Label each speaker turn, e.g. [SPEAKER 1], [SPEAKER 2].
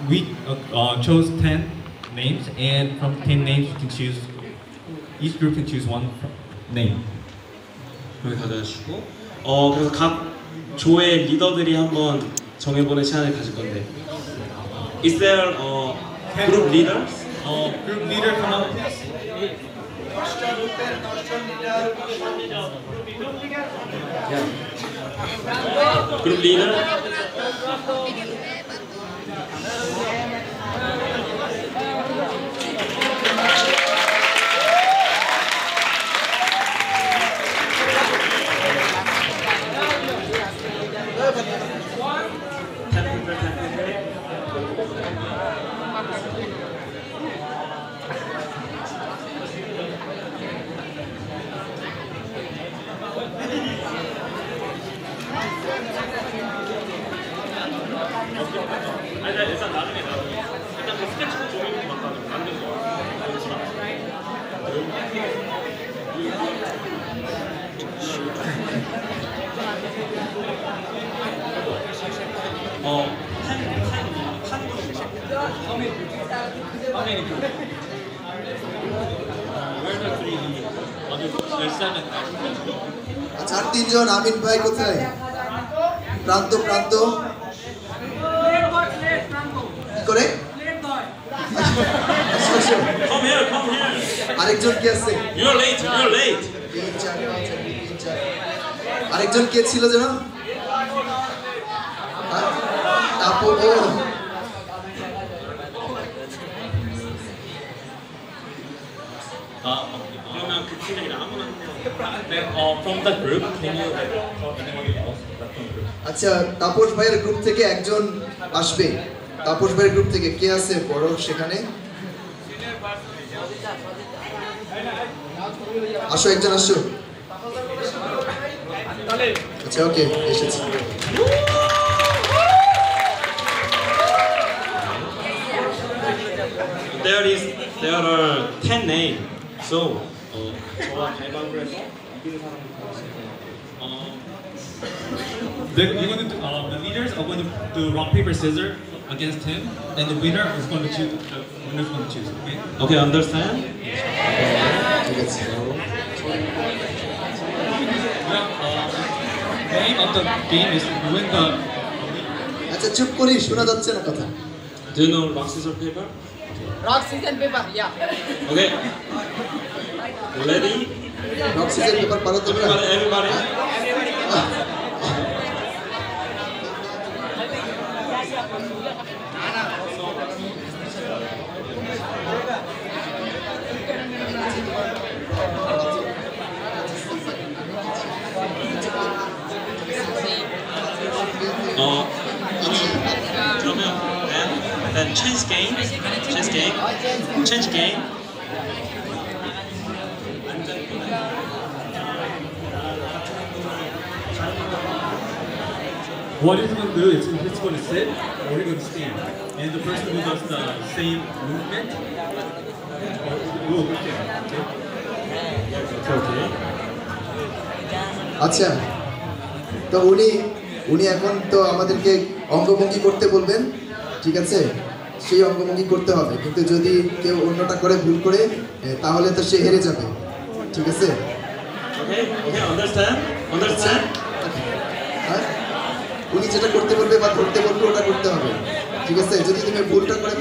[SPEAKER 1] we chose 10 names, and from 10 names you can choose. Each group can choose one name.
[SPEAKER 2] 여기 가져주시고 그래서 각 조의 리더들이 한번 정해보는 시간을 가질 건데 Is there group leaders?
[SPEAKER 1] Group leader, come up please.
[SPEAKER 2] Group leader? 일단 나중에 일단 그 스케치북 종이부터 만드는 거.
[SPEAKER 3] আচ্ছা আর তিনজন আমিন ভাই কোথায় প্রান্ত প্রান্ত করে আরেকজন কি আছে
[SPEAKER 2] You're late.
[SPEAKER 3] আরেকজন কে ছিল যেন তাপো
[SPEAKER 2] 그러면 그 팀장이 아무나
[SPEAKER 1] From the group, can you call anyone else from the group?
[SPEAKER 3] আচ্ছা তাপস ভাইয়ের গ্রুপ থেকে একজন আসবে তাপস ভাইয়ের গ্রুপ থেকে কে আছে বড় সেখানে আসো একজন আসো আচ্ছা ওকে এসেছি
[SPEAKER 2] There are 10 names. So 저와 가위바위보 해서 이기는 사람이
[SPEAKER 1] The leaders are going to do rock paper scissors against him, and the winner is going to choose. The winner is going to choose. Okay.
[SPEAKER 2] Okay, understand?
[SPEAKER 3] ঠিক আছে
[SPEAKER 1] Name of the game is win the.
[SPEAKER 3] আচ্ছা চুপ করি শোনা যাচ্ছে না কথা
[SPEAKER 2] Do you know rock, scissors, paper?
[SPEAKER 4] Rock, scissors, paper, yeah.
[SPEAKER 2] Okay. Ready?
[SPEAKER 3] Rock season paper পারো তোমরা
[SPEAKER 2] Everybody. Then change game.
[SPEAKER 1] What it's going to do is it's going to sit or it's going to stand, and the person who does the same movement will stand. Okay.
[SPEAKER 3] আচ্ছা তো উনি এখন তো আমাদেরকে অঙ্গভঙ্গি করতে বলবেন ঠিক আছে সেই অঙ্গভঙ্গি করতে হবে কিন্তু যদি কেউ অন্যটা করে ভুল করে তাহলে তো সে হেরে যাবে ঠিক আছে
[SPEAKER 2] Okay, understand?
[SPEAKER 3] হ্যাঁ উনি যেটা করতে বলবে বা ধরতে বলবে ওটা করতে হবে ঠিক আছে যদি তুমি ভুলটা করে